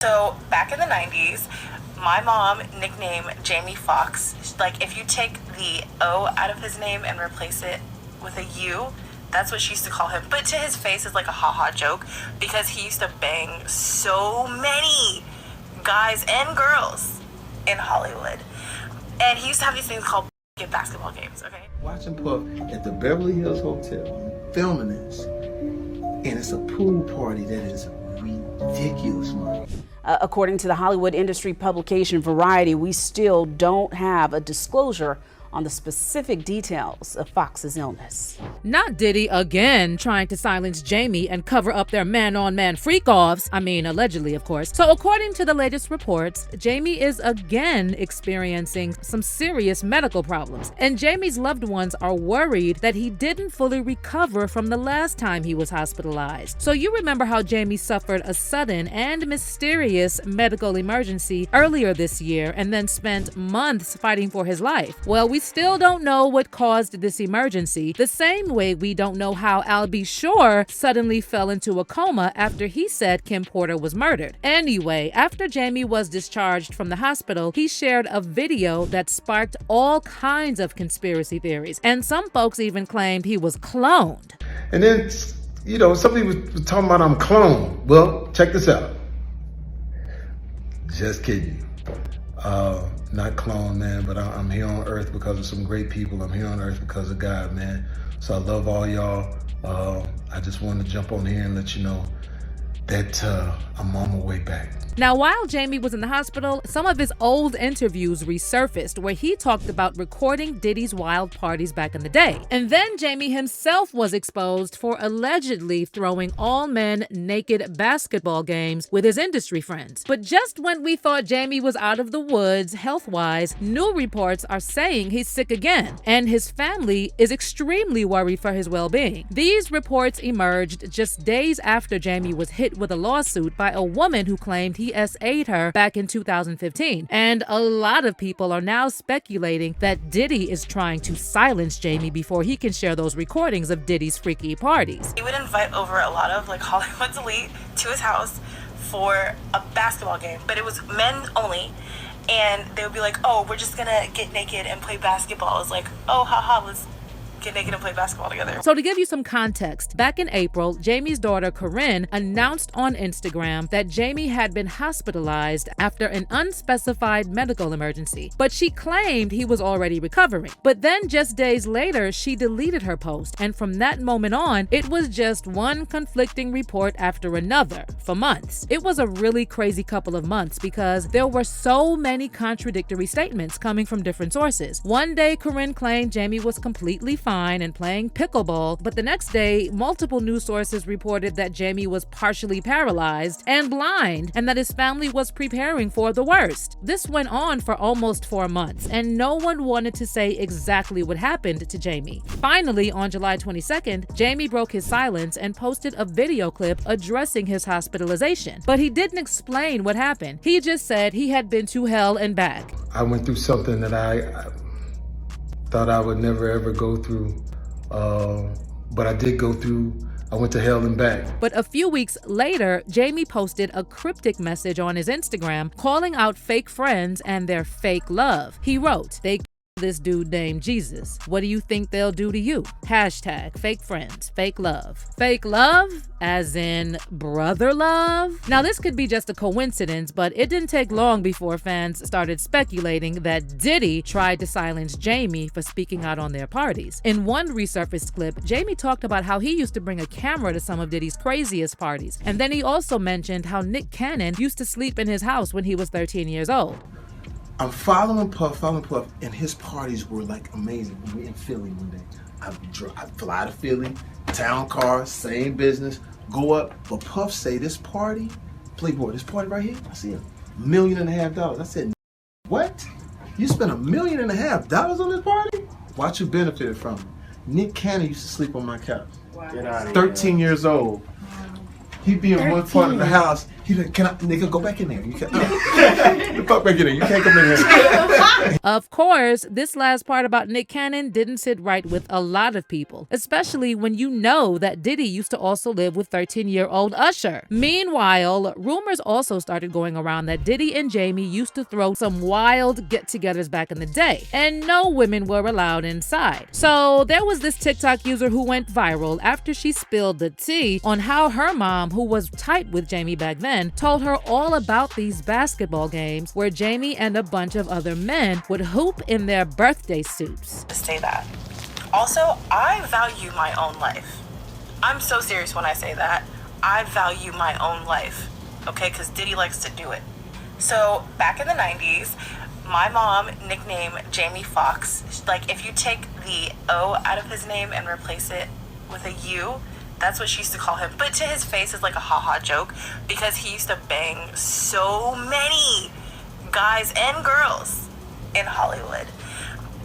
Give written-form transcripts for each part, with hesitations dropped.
So back in the 90s, my mom nicknamed Jamie Foxx. Like, if you take the O out of his name and replace it with a U, that's what she used to call him. But to his face, it's like a haha joke because he used to bang so many guys and girls in Hollywood. And he used to have these things called basketball games, okay? Watching Puff at the Beverly Hills Hotel, filming this, and it's a pool party that is ridiculous money. According to the Hollywood industry publication Variety, we still don't have a disclosure on the specific details of Foxx's illness. Not Diddy again trying to silence Jamie and cover up their man-on-man freak-offs. I mean, allegedly, of course. So according to the latest reports, Jamie is again experiencing some serious medical problems. And Jamie's loved ones are worried that he didn't fully recover from the last time he was hospitalized. So you remember how Jamie suffered a sudden and mysterious medical emergency earlier this year and then spent months fighting for his life. Well, we still don't know what caused this emergency, the same way we don't know how Al B. Shore suddenly fell into a coma after he said Kim Porter was murdered. Anyway, after Jamie was discharged from the hospital, he shared a video that sparked all kinds of conspiracy theories, and some folks even claimed he was cloned. And then, you know, some people were talking about I'm cloned. Well, check this out. Just kidding. Not clone, man, but I'm here on earth because of some great people. I'm here on earth because of God, man. So I love all y'all. I just wanted to jump on here and let you know that I'm on my way back. Now, while Jamie was in the hospital, some of his old interviews resurfaced where he talked about recording Diddy's wild parties back in the day. And then Jamie himself was exposed for allegedly throwing all-men naked basketball games with his industry friends. But just when we thought Jamie was out of the woods health-wise, new reports are saying he's sick again, and his family is extremely worried for his well-being. These reports emerged just days after Jamie was hit with a lawsuit by a woman who claimed he SA'd her back in 2015. And a lot of people are now speculating that Diddy is trying to silence Jamie before he can share those recordings of Diddy's freaky parties. He would invite over a lot of like Hollywood's elite to his house for a basketball game, but it was men only. And they would be like, oh, we're just gonna get naked and play basketball. It's like, oh, haha, let's get naked and play basketball together. So to give you some context, back in April, Jamie's daughter Corinne announced on Instagram that Jamie had been hospitalized after an unspecified medical emergency, but she claimed he was already recovering. But then just days later, she deleted her post, and from that moment on, it was just one conflicting report after another for months. It was a really crazy couple of months because there were so many contradictory statements coming from different sources. One day, Corinne claimed Jamie was completely fine and playing pickleball, but the next day, multiple news sources reported that Jamie was partially paralyzed and blind, and that his family was preparing for the worst. This went on for almost 4 months, and no one wanted to say exactly what happened to Jamie. Finally, on July 22nd, Jamie broke his silence and posted a video clip addressing his hospitalization. But he didn't explain what happened. He just said he had been to hell and back. I went through something that I thought I would never ever go through, but I did go through. I went to hell and back. But a few weeks later, Jamie posted a cryptic message on his Instagram calling out fake friends and their fake love. He wrote, "They this dude named Jesus. What do you think they'll do to you? Hashtag fake friends, fake love." Fake love? As in brother love? Now this could be just a coincidence, but it didn't take long before fans started speculating that Diddy tried to silence Jamie for speaking out on their parties. In one resurfaced clip, Jamie talked about how he used to bring a camera to some of Diddy's craziest parties. And then he also mentioned how Nick Cannon used to sleep in his house when he was 13 years old. I'm following Puff, and his parties were like amazing. We were in Philly one day. I fly to Philly, town car, same business, go up. But Puff say this party, Playboy, this party right here, I see $1.5 million. I said, what? You spent $1.5 million on this party? Watch who benefited from it. Nick Cannon used to sleep on my couch. Wow. 13 years old. He'd be in one part of the house. He like, can I, nigga, go back in there. You can't. The fuck back in there. You can't come in here. Of course, this last part about Nick Cannon didn't sit right with a lot of people, especially when you know that Diddy used to also live with 13-year-old Usher. Meanwhile, rumors also started going around that Diddy and Jamie used to throw some wild get-togethers back in the day, and no women were allowed inside. So there was this TikTok user who went viral after she spilled the tea on how her mom, who was tight with Jamie back then, told her all about these basketball games where Jamie and a bunch of other men would hoop in their birthday suits. To say that. Also, I value my own life. I'm so serious when I say that. I value my own life, okay? Because Diddy likes to do it. So back in the 90s, my mom nicknamed Jamie Foxx. Like, if you take the O out of his name and replace it with a U, that's what she used to call him. But to his face, it's like a haha joke because he used to bang so many guys and girls in Hollywood.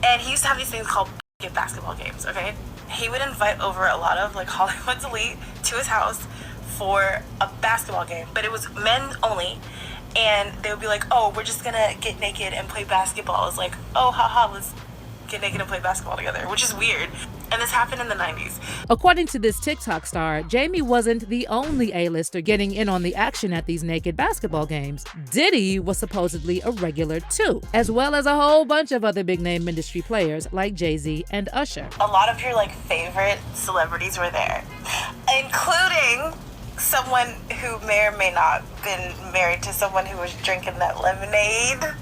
And he used to have these things called basketball games, okay? He would invite over a lot of like Hollywood's elite to his house for a basketball game, but it was men only. And they would be like, oh, we're just gonna get naked and play basketball. I was like, oh, haha, let's get naked and play basketball together, which is weird. And this happened in the 90s. According to this TikTok star, Jamie wasn't the only A-lister getting in on the action at these naked basketball games. Diddy was supposedly a regular too, as well as a whole bunch of other big-name industry players like Jay-Z and Usher. A lot of your like favorite celebrities were there, including someone who may or may not been married to someone who was drinking that lemonade.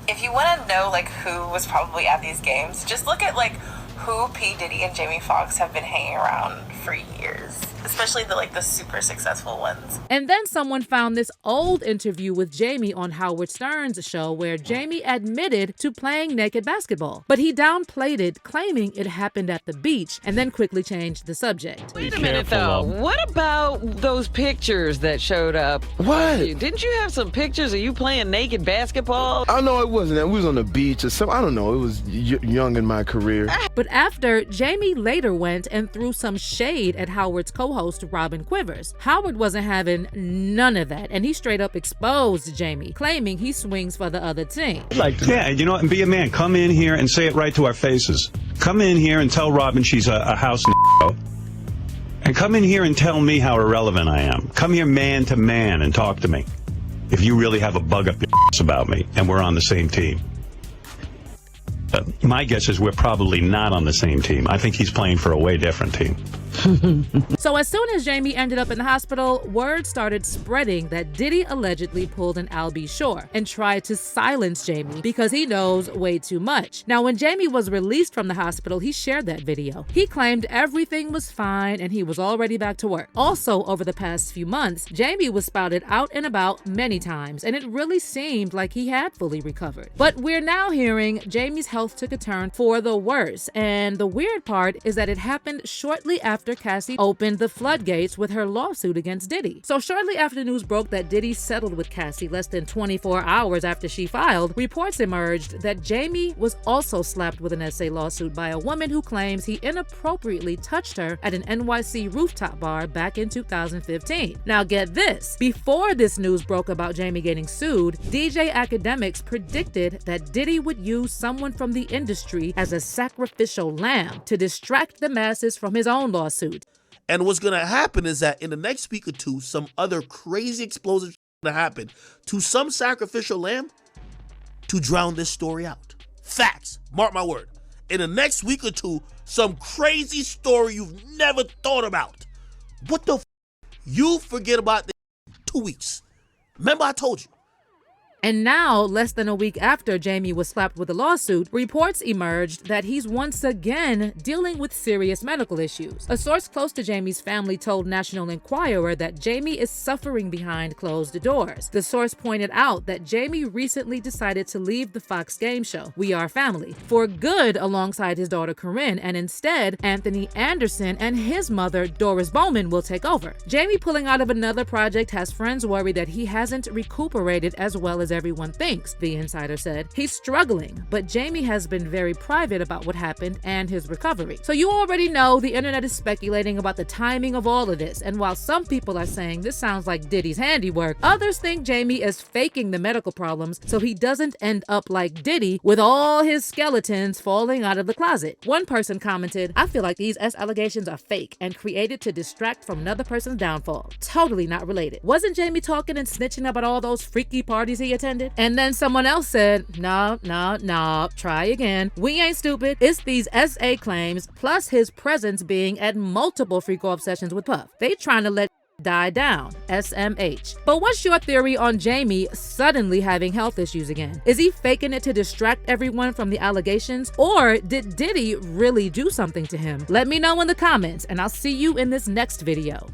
If you want to know like who was probably at these games, just look at like who P. Diddy and Jamie Foxx have been hanging around for years, especially the super successful ones. And then someone found this old interview with Jamie on Howard Stern's show where Jamie admitted to playing naked basketball, but he downplayed it, claiming it happened at the beach, and then quickly changed the subject. Wait a minute though, what about those pictures that showed up? What? Didn't you have some pictures of you playing naked basketball? I know it wasn't that. We was on the beach or something. I don't know. It was young in my career. But after, Jamie later went and threw some shade at Howard's co-host Robin Quivers. Howard wasn't having none of that, and he straight up exposed Jamie, claiming he swings for the other team. Yeah, you know, and be a man. Come in here and say it right to our faces. Come in here and tell Robin she's a house and come in here and tell me how irrelevant I am. Come here man to man and talk to me. If you really have a bug up your ass about me and we're on the same team. My guess is we're probably not on the same team. I think he's playing for a way different team. So as soon as Jamie ended up in the hospital, word started spreading that Diddy allegedly pulled an Al B. Shore and tried to silence Jamie because he knows way too much. Now, when Jamie was released from the hospital, he shared that video. He claimed everything was fine and he was already back to work. Also, over the past few months, Jamie was spouted out and about many times, and it really seemed like he had fully recovered. But we're now hearing Jamie's health took a turn for the worse, and the weird part is that it happened shortly after Cassie opened the floodgates with her lawsuit against Diddy. So shortly after news broke that Diddy settled with Cassie less than 24 hours after she filed, reports emerged that Jamie was also slapped with an essay lawsuit by a woman who claims he inappropriately touched her at an NYC rooftop bar back in 2015. Now get this, before this news broke about Jamie getting sued, DJ Academics predicted that Diddy would use someone from the industry as a sacrificial lamb to distract the masses from his own lawsuit. And what's going to happen is that in the next week or two, some other crazy explosive is going to happen to some sacrificial lamb to drown this story out. Facts. Mark my word. In the next week or two, some crazy story you've never thought about. What the you forget about this in 2 weeks. Remember I told you. And now, less than a week after Jamie was slapped with a lawsuit, reports emerged that he's once again dealing with serious medical issues. A source close to Jamie's family told National Enquirer that Jamie is suffering behind closed doors. The source pointed out that Jamie recently decided to leave the Fox game show, We Are Family, for good alongside his daughter Corinne, and instead, Anthony Anderson and his mother, Doris Bowman, will take over. Jamie pulling out of another project has friends worried that he hasn't recuperated as well as everyone thinks, the insider said. He's struggling, but Jamie has been very private about what happened and his recovery. So you already know the internet is speculating about the timing of all of this, and while some people are saying this sounds like Diddy's handiwork, others think Jamie is faking the medical problems so he doesn't end up like Diddy with all his skeletons falling out of the closet. One person commented, "I feel like these allegations are fake and created to distract from another person's downfall. Totally not related. Wasn't Jamie talking and snitching about all those freaky parties he attended?" And then someone else said, no, try again. We ain't stupid. It's these SA claims plus his presence being at multiple freak-off sessions with Puff. They trying to let die down. SMH. But what's your theory on Jamie suddenly having health issues again? Is he faking it to distract everyone from the allegations? Or did Diddy really do something to him? Let me know in the comments, and I'll see you in this next video.